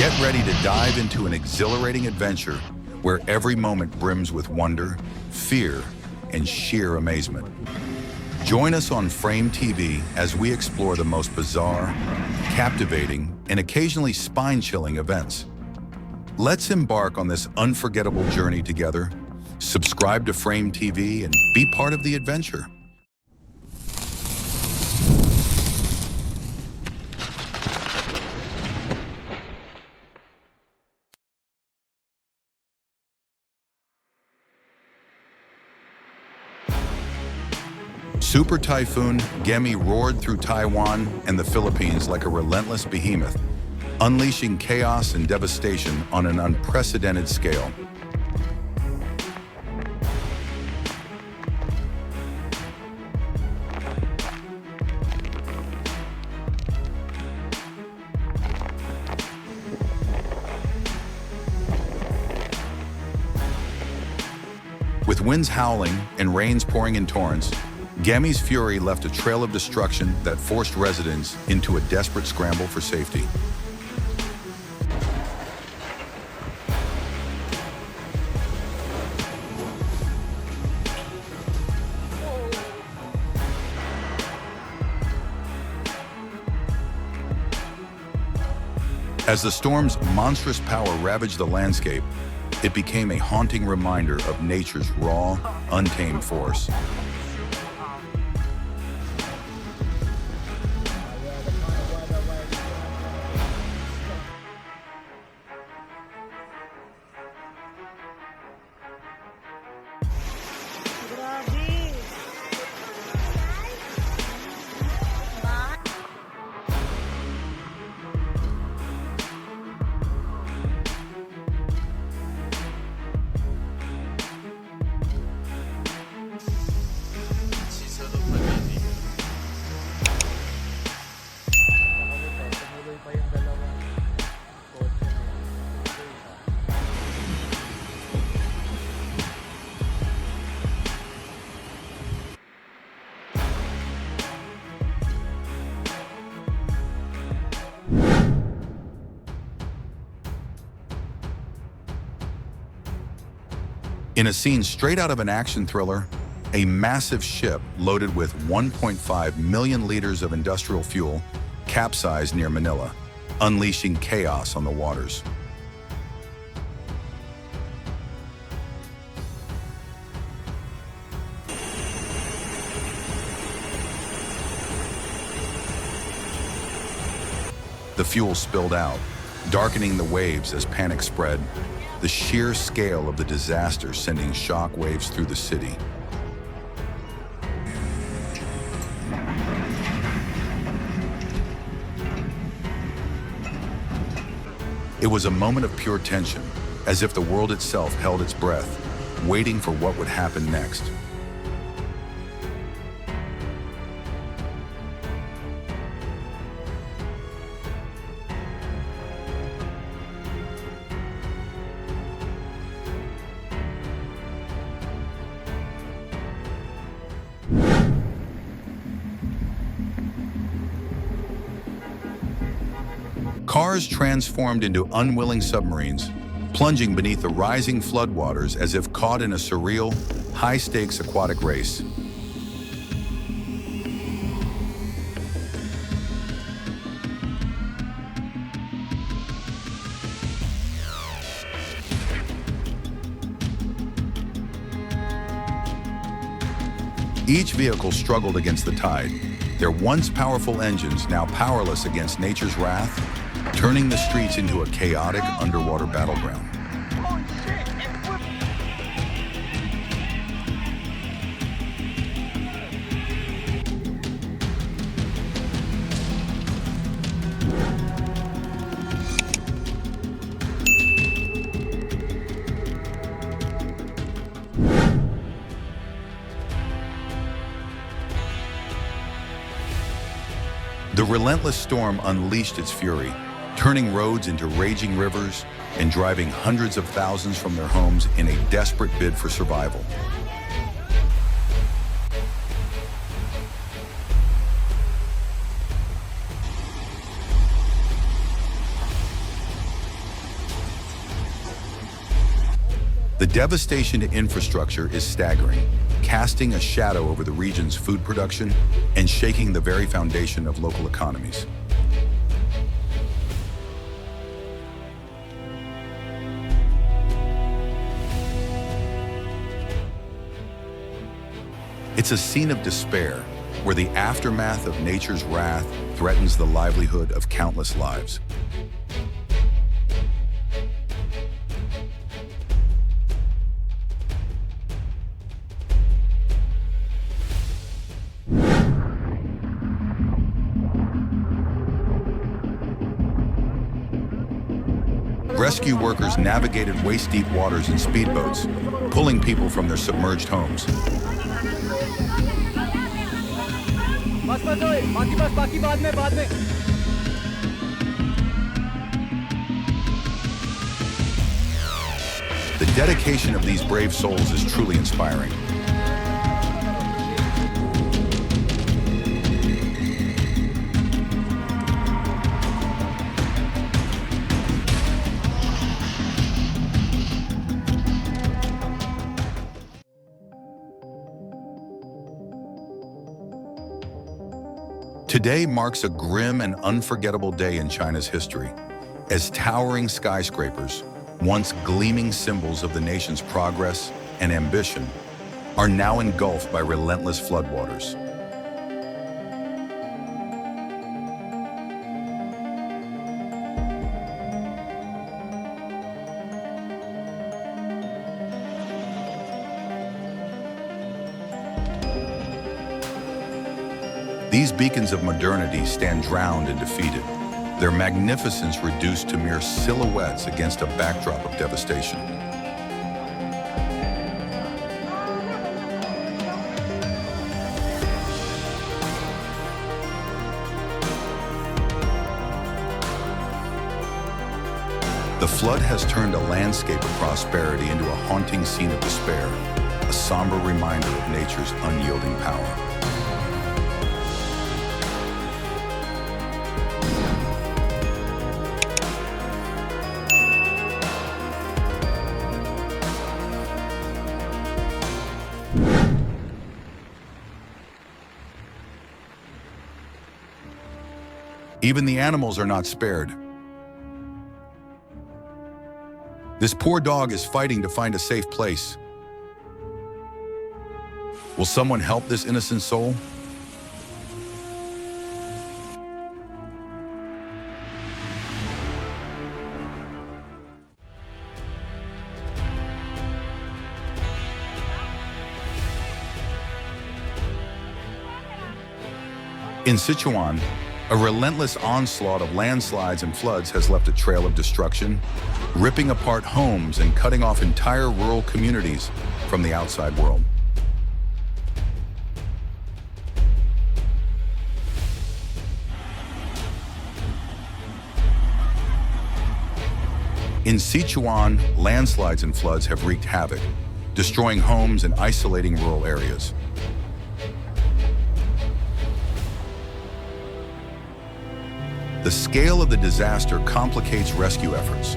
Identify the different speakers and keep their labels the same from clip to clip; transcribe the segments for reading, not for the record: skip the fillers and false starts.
Speaker 1: Get ready to dive into an exhilarating adventure where every moment brims with wonder, fear, and sheer amazement. Join us on Frame TV as we explore the most bizarre, captivating, and occasionally spine-chilling events. Let's embark on this unforgettable journey together. Subscribe to Frame TV and be part of the adventure. Super Typhoon Gemi roared through Taiwan and the Philippines like a relentless behemoth, unleashing chaos and devastation on an unprecedented scale. With winds howling and rains pouring in torrents, Gemi's fury left a trail of destruction that forced residents into a desperate scramble for safety. As the storm's monstrous power ravaged the landscape, it became a haunting reminder of nature's raw, untamed force. In a scene straight out of an action thriller, a massive ship loaded with 1.5 million liters of industrial fuel capsized near Manila, unleashing chaos on the waters. The fuel spilled out, darkening the waves as panic spread, the sheer scale of the disaster sending shock waves through the city. It was a moment of pure tension, as if the world itself held its breath, waiting for what would happen next. Cars transformed into unwilling submarines, plunging beneath the rising floodwaters as if caught in a surreal, high-stakes aquatic race. Each vehicle struggled against the tide, their once powerful engines now powerless against nature's wrath, turning the streets into a chaotic underwater battleground. The relentless storm unleashed its fury, turning roads into raging rivers and driving hundreds of thousands from their homes in a desperate bid for survival. The devastation to infrastructure is staggering, casting a shadow over the region's food production and shaking the very foundation of local economies. It's a scene of despair, where the aftermath of nature's wrath threatens the livelihood of countless lives. Rescue workers navigated waist-deep waters in speedboats, pulling people from their submerged homes. The dedication of these brave souls is truly inspiring. Today marks a grim and unforgettable day in China's history, as towering skyscrapers, once gleaming symbols of the nation's progress and ambition, are now engulfed by relentless floodwaters. These beacons of modernity stand drowned and defeated, their magnificence reduced to mere silhouettes against a backdrop of devastation. The flood has turned a landscape of prosperity into a haunting scene of despair, a somber reminder of nature's unyielding power. Even the animals are not spared. This poor dog is fighting to find a safe place. Will someone help this innocent soul? In Sichuan, a relentless onslaught of landslides and floods has left a trail of destruction, ripping apart homes and cutting off entire rural communities from the outside world. In Sichuan, landslides and floods have wreaked havoc, destroying homes and isolating rural areas. The scale of the disaster complicates rescue efforts.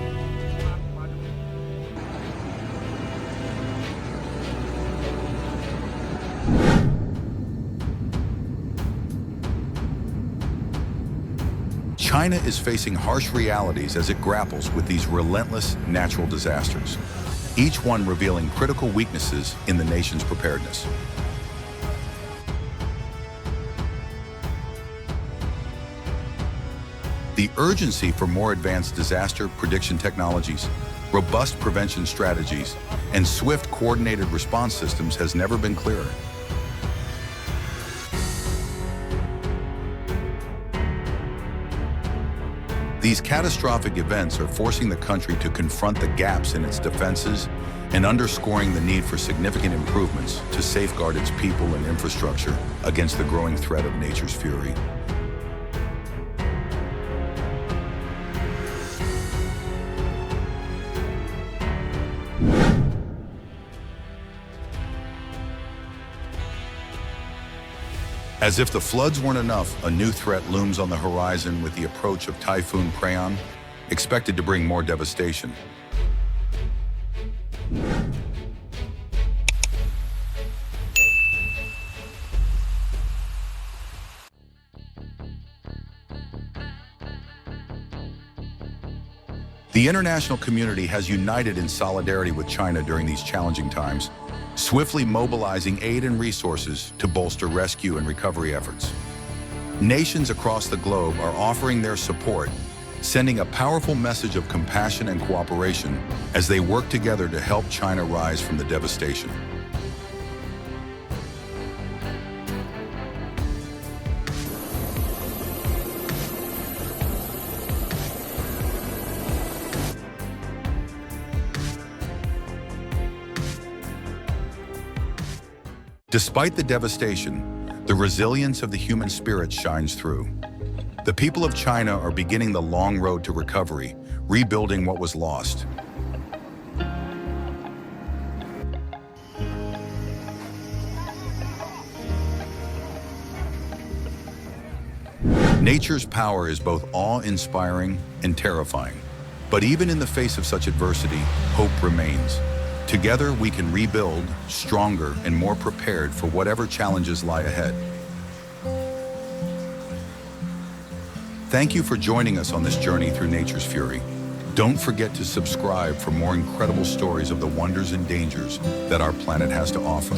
Speaker 1: China is facing harsh realities as it grapples with these relentless natural disasters, each one revealing critical weaknesses in the nation's preparedness. The urgency for more advanced disaster prediction technologies, robust prevention strategies, and swift coordinated response systems has never been clearer. These catastrophic events are forcing the country to confront the gaps in its defenses and underscoring the need for significant improvements to safeguard its people and infrastructure against the growing threat of nature's fury. As if the floods weren't enough, a new threat looms on the horizon with the approach of Typhoon Prayon, expected to bring more devastation. The international community has united in solidarity with China during these challenging times, swiftly mobilizing aid and resources to bolster rescue and recovery efforts. Nations across the globe are offering their support, sending a powerful message of compassion and cooperation as they work together to help China rise from the devastation. Despite the devastation, the resilience of the human spirit shines through. The people of China are beginning the long road to recovery, rebuilding what was lost. Nature's power is both awe-inspiring and terrifying. But even in the face of such adversity, hope remains. Together, we can rebuild, stronger and more prepared for whatever challenges lie ahead. Thank you for joining us on this journey through nature's fury. Don't forget to subscribe for more incredible stories of the wonders and dangers that our planet has to offer.